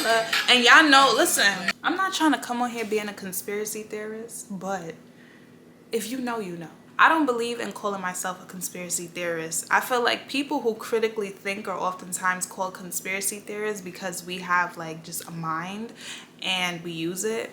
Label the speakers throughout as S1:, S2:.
S1: umbrella. And y'all know, listen, I'm not trying to come on here being a conspiracy theorist, but if you know, you know. I don't believe in calling myself a conspiracy theorist. I feel like people who critically think are oftentimes called conspiracy theorists because we have like just a mind and we use it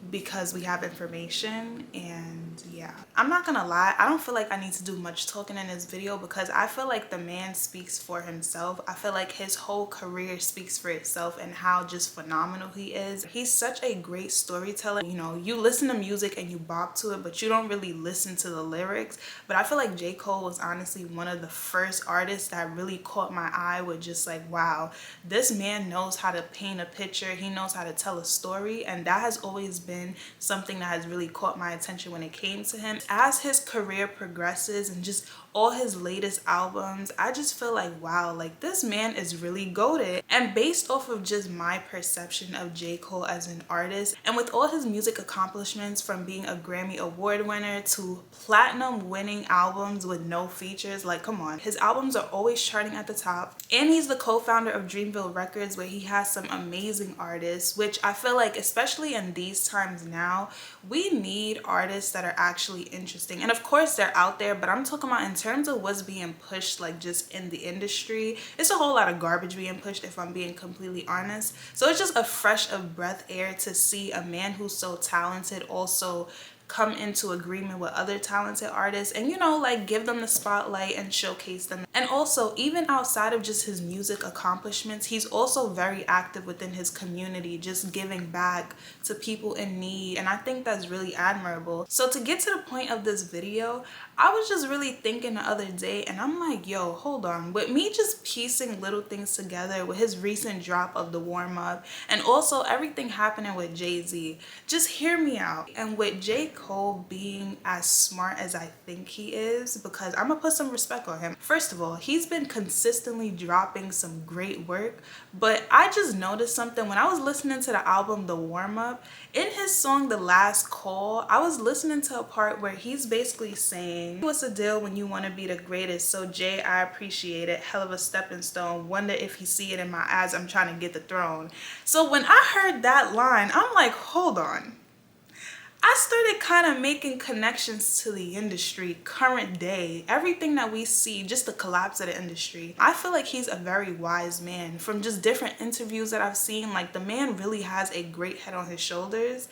S1: because we have information. And yeah, I'm not gonna lie, I don't feel like I need to do much talking in this video because I feel like the man speaks for himself. I feel like his whole career speaks for itself and how just phenomenal he is. He's such a great storyteller. You know, you listen to music and you bop to it, but you don't really listen to the lyrics. But I feel like J. Cole was honestly one of the first artists that really caught my eye with just like, wow, this man knows how to paint a picture, he knows how to tell a story, and that has always been something that has really caught my attention when it came to him. As his career progresses and just all his latest albums, I just feel like, wow, like this man is really goated. And based off of just my perception of J. Cole as an artist, and with all his music accomplishments from being a Grammy Award winner to platinum winning albums with no features, like come on, his albums are always charting at the top. And he's the co-founder of Dreamville Records, where he has some amazing artists, which I feel like, especially in these times now, we need artists that are actually interesting. And of course they're out there, but I'm talking about in terms of what's being pushed, like just in the industry, it's a whole lot of garbage being pushed, if I'm being completely honest. So it's just a fresh of breath air to see a man who's so talented also come into agreement with other talented artists and, you know, like give them the spotlight and showcase them. And also, even outside of just his music accomplishments, he's also very active within his community, just giving back to people in need, and I think that's really admirable. So to get to the point of this video, I was just really thinking the other day, and I'm like, yo, hold on, with me just piecing little things together with his recent drop of the warm up and also everything happening with Jay-Z, just hear me out. And with J. Cole being as smart as I think he is, because I'm gonna put some respect on him. First of all, he's been consistently dropping some great work, but I just noticed something when I was listening to the album The Warm Up. In his song The Last Call, I was listening to a part where he's basically saying, what's the deal when you want to be the greatest? So Jay, I appreciate it, hell of a stepping stone, wonder if you see it in my eyes, I'm trying to get the throne. So when I heard that line, I'm like, hold on. I started kind of making connections to the industry, current day, everything that we see, just the collapse of the industry. I feel like he's a very wise man. From just different interviews that I've seen, like the man really has a great head on his shoulders.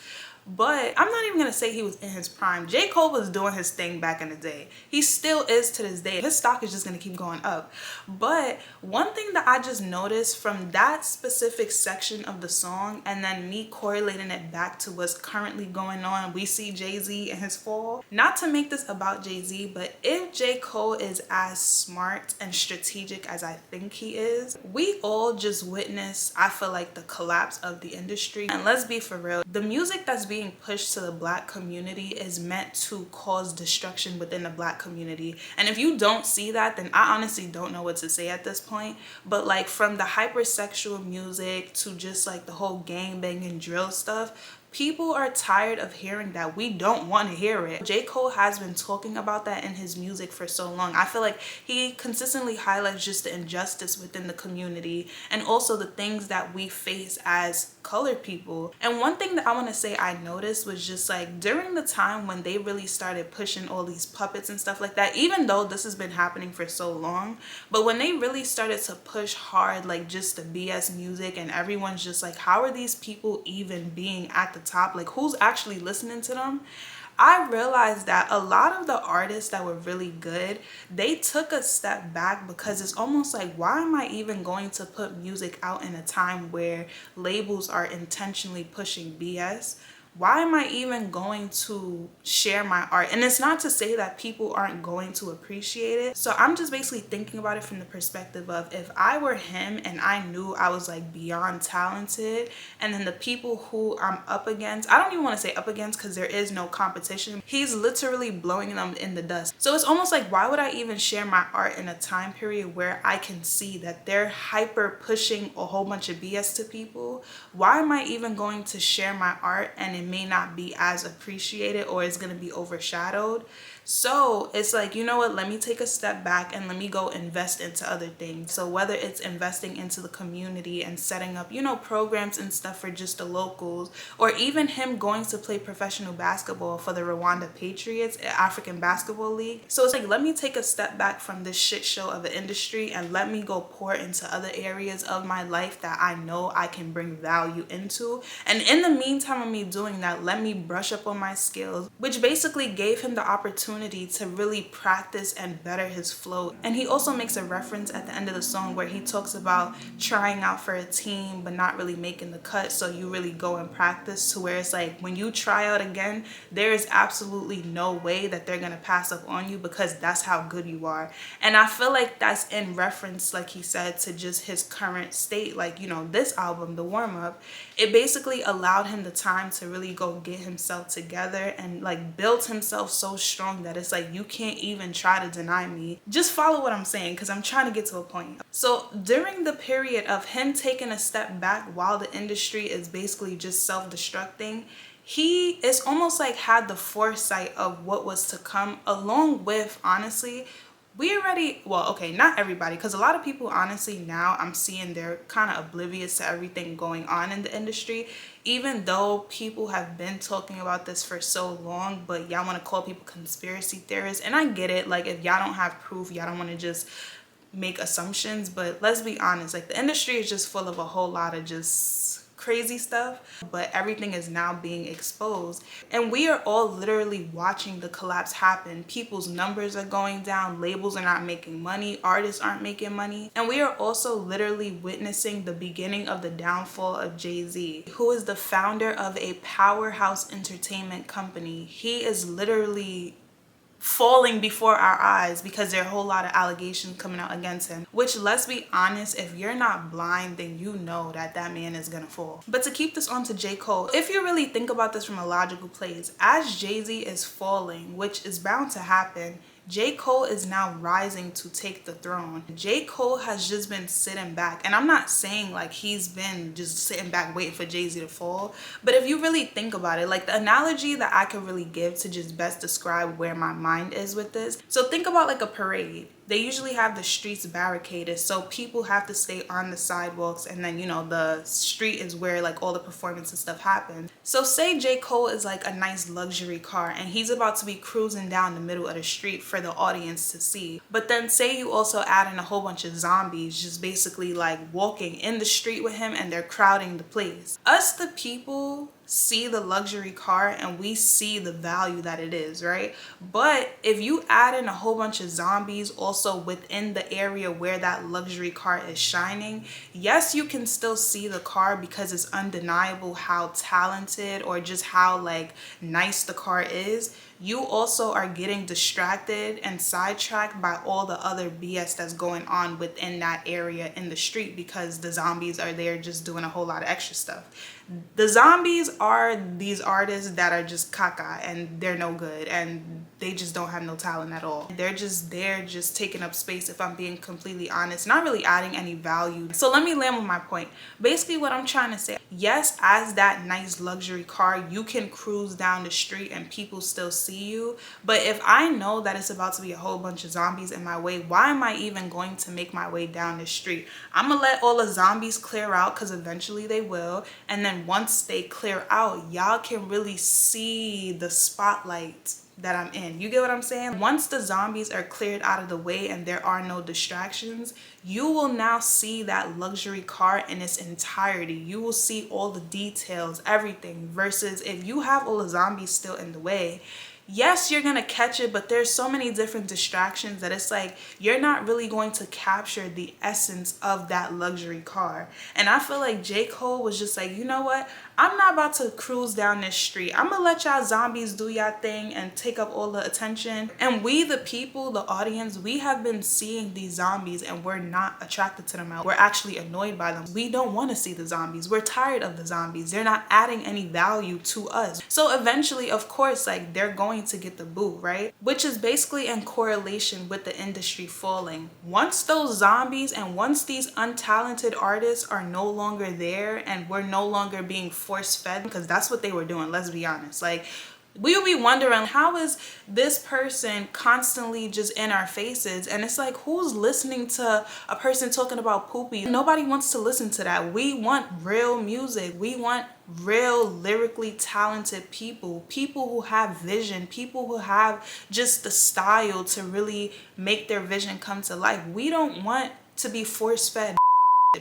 S1: But I'm not even gonna say he was in his prime. J. Cole was doing his thing back in the day. He still is to this day. His stock is just gonna keep going up. But one thing that I just noticed from that specific section of the song, and then me correlating it back to what's currently going on, we see Jay-Z and his fall. Not to make this about Jay-Z, but if J. Cole is as smart and strategic as I think he is, we all just witnessed, I feel like, the collapse of the industry. And let's be for real, the music that's being pushed to the Black community is meant to cause destruction within the Black community. And if you don't see that, then I honestly don't know what to say at this point. But like from the hypersexual music to just like the whole gangbanging drill stuff, people are tired of hearing that. We don't want to hear it. J. Cole has been talking about that in his music for so long. I feel like he consistently highlights just the injustice within the community and also the things that we face as colored people. And one thing that I want to say I noticed was just like during the time when they really started pushing all these puppets and stuff like that, even though this has been happening for so long, but when they really started to push hard, like just the BS music, and everyone's just like, how are these people even being at the top? Like, who's actually listening to them? I realized that a lot of the artists that were really good, they took a step back because it's almost like, why am I even going to put music out in a time where labels are intentionally pushing BS? Why am I even going to share my art? And it's not to say that people aren't going to appreciate it. So I'm just basically thinking about it from the perspective of, if I were him and I knew I was like beyond talented, and then the people who I'm up against, I don't even want to say up against because there is no competition. He's literally blowing them in the dust. So it's almost like, why would I even share my art in a time period where I can see that they're hyper pushing a whole bunch of BS to people? Why am I even going to share my art and it may not be as appreciated, or it's going to be overshadowed? So it's like, you know what, let me take a step back and let me go invest into other things. So whether it's investing into the community and setting up, you know, programs and stuff for just the locals, or even him going to play professional basketball for the Rwanda Patriots, African Basketball League. So it's like, let me take a step back from this shit show of an industry and let me go pour into other areas of my life that I know I can bring value into. And in the meantime of me doing that, let me brush up on my skills, which basically gave him the opportunity to really practice and better his flow. And he also makes a reference at the end of the song where he talks about trying out for a team but not really making the cut, so you really go and practice, to where it's like when you try out again, there is absolutely no way that they're gonna pass up on you, because that's how good you are. And I feel like that's in reference, like he said, to just his current state. Like, you know, this album, the warm up, it basically allowed him the time to really go get himself together and like build himself so strong that it's like, you can't even try to deny me. Just follow what I'm saying, because I'm trying to get to a point. So during the period of him taking a step back while the industry is basically just self-destructing, he is almost like had the foresight of what was to come, along with, honestly, we already, well, okay, not everybody, because a lot of people, honestly, now I'm seeing they're kind of oblivious to everything going on in the industry, even though people have been talking about this for so long. But y'all want to call people conspiracy theorists, and I get it. Like, if y'all don't have proof, y'all don't want to just make assumptions, but let's be honest, like, the industry is just full of a whole lot of just crazy stuff, but everything is now being exposed, and we are all literally watching the collapse happen. People's numbers are going down, labels are not making money, artists aren't making money, and we are also literally witnessing the beginning of the downfall of Jay-Z, who is the founder of a powerhouse entertainment company. He is literally falling before our eyes because there are a whole lot of allegations coming out against him, which, let's be honest, if you're not blind, then you know that that man is gonna fall. But to keep this on to J. Cole, if you really think about this from a logical place, as Jay-Z is falling, which is bound to happen, J. Cole is now rising to take the throne. J. Cole has just been sitting back, and I'm not saying like he's been just sitting back waiting for Jay-Z to fall, but if you really think about it, like, the analogy that I could really give to just best describe where my mind is with this, so think about like a parade. They usually have the streets barricaded, so people have to stay on the sidewalks, and then, you know, the street is where like all the performance and stuff happens. So say J. Cole is like a nice luxury car and he's about to be cruising down the middle of the street for the audience to see. But then say you also add in a whole bunch of zombies just basically like walking in the street with him, and they're crowding the place. Us, the people, see the luxury car and we see the value that it is, right? But if you add in a whole bunch of zombies also within the area where that luxury car is shining, yes, you can still see the car because it's undeniable how talented or just how like nice the car is. You also are getting distracted and sidetracked by all the other BS that's going on within that area in the street, because the zombies are there just doing a whole lot of extra stuff. The zombies are these artists that are just caca and they're no good and they just don't have no talent at all. They're just there, just taking up space, if I'm being completely honest, not really adding any value. So let me land with my point. Basically what I'm trying to say, yes, as that nice luxury car, you can cruise down the street and people still see you. But if I know that it's about to be a whole bunch of zombies in my way, why am I even going to make my way down the street? I'm gonna let all the zombies clear out, because eventually they will. And then once they clear out, y'all can really see the spotlight that I'm in. You get what I'm saying? Once the zombies are cleared out of the way and there are no distractions, you will now see that luxury car in its entirety. You will see all the details, everything, versus if you have all the zombies still in the way, yes, you're gonna catch it, but there's so many different distractions that it's like you're not really going to capture the essence of that luxury car. And I feel like J. Cole was just like, you know what? I'm not about to cruise down this street. I'm gonna let y'all zombies do y'all thing and take up all the attention. And we, the people, the audience, we have been seeing these zombies and we're not attracted to them. We're actually annoyed by them. We don't want to see the zombies. We're tired of the zombies. They're not adding any value to us. So eventually, of course, like, they're going to get the boot, right? Which is basically in correlation with the industry falling. Once those zombies and once these untalented artists are no longer there and we're no longer being force fed, because that's what they were doing, let's be honest. Like, We will be wondering, how is this person constantly just in our faces? And it's like, who's listening to a person talking about poopy? Nobody wants to listen to that. We want real music. We want real lyrically talented people, people who have vision, people who have just the style to really make their vision come to life. We don't want to be force fed,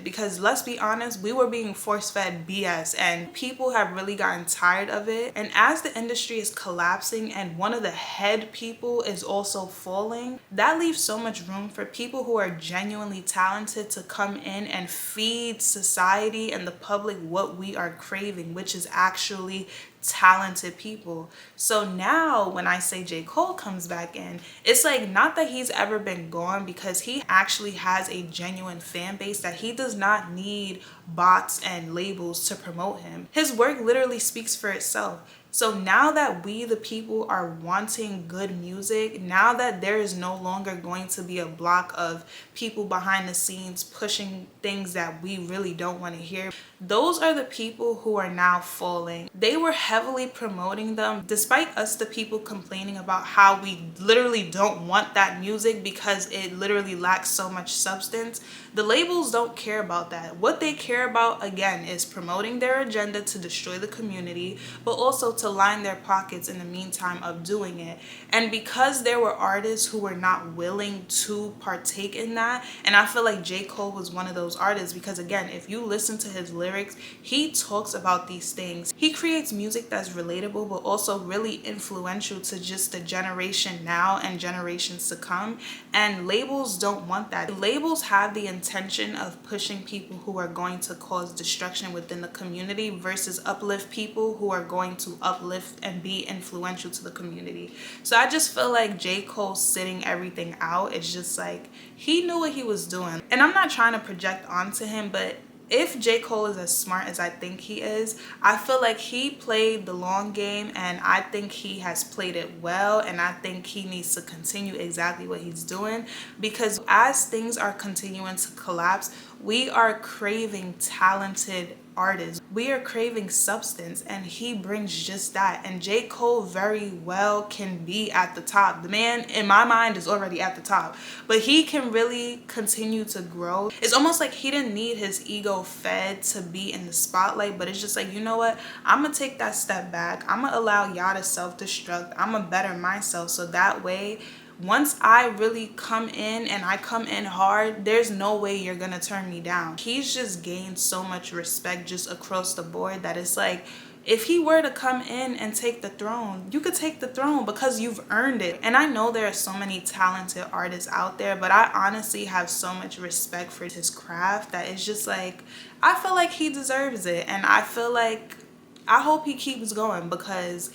S1: because let's be honest, we were being force-fed BS and people have really gotten tired of it. And as the industry is collapsing and one of the head people is also falling, that leaves so much room for people who are genuinely talented to come in and feed society and the public what we are craving, which is actually talented people. So now when I say J. Cole comes back in, it's like, not that he's ever been gone, because he actually has a genuine fan base that he does not need bots and labels to promote him. His work literally speaks for itself. So now that we, the people, are wanting good music, now that there is no longer going to be a block of people behind the scenes pushing things that we really don't want to hear, those are the people who are now falling. They were heavily promoting them, despite us, the people, complaining about how we literally don't want that music because it literally lacks so much substance. The labels don't care about that. What they care about, again, is promoting their agenda to destroy the community, but also to line their pockets in the meantime of doing it. And because there were artists who were not willing to partake in that, and I feel like J. Cole was one of those artists, because again, if you listen to his lyrics, he talks about these things. He creates music that's relatable, but also really influential to just the generation now and generations to come. And labels don't want that. Labels have the intention of pushing people who are going to cause destruction within the community versus uplift people who are going to uplift and be influential to the community. So I just feel like J. Cole sitting everything out, it's just like, he knew what he was doing. And I'm not trying to project onto him, but if J. Cole is as smart as I think he is, I feel like he played the long game, and I think he has played it well, and I think he needs to continue exactly what he's doing, because as things are continuing to collapse, we are craving talented artists. We are craving substance, and he brings just that. And J. Cole very well can be at the top. The man, in my mind, is already at the top, but he can really continue to grow. It's almost like he didn't need his ego fed to be in the spotlight, but it's just like, you know what, I'm gonna take that step back. I'm gonna allow y'all to self-destruct. I'm gonna better myself, so that way, once I really come in and I come in hard, there's no way you're gonna turn me down. He's just gained so much respect just across the board that it's like, if he were to come in and take the throne, you could take the throne because you've earned it. And I know there are so many talented artists out there, but I honestly have so much respect for his craft that it's just like, I feel like he deserves it. And I feel like, I hope he keeps going, because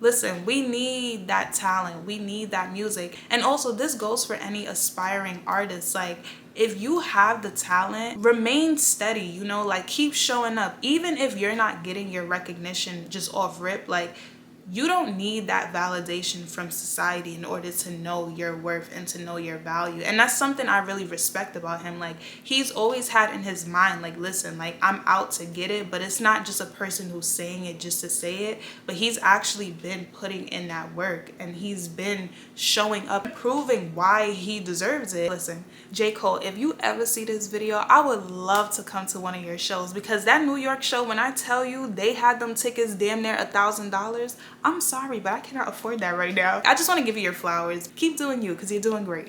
S1: listen, we need that talent. We need that music. And also, this goes for any aspiring artists. Like, if you have the talent, remain steady, you know, like, keep showing up. Even if you're not getting your recognition just off rip, like, you don't need that validation from society in order to know your worth and to know your value. And that's something I really respect about him. Like, he's always had in his mind, like, listen, like, I'm out to get it, but it's not just a person who's saying it just to say it, but he's actually been putting in that work, and he's been showing up, proving why he deserves it. Listen, J. Cole, if you ever see this video, I would love to come to one of your shows, because that New York show, when I tell you they had them tickets damn near $1,000, I'm sorry, but I cannot afford that right now. I just want to give you your flowers. Keep doing you, because you're doing great.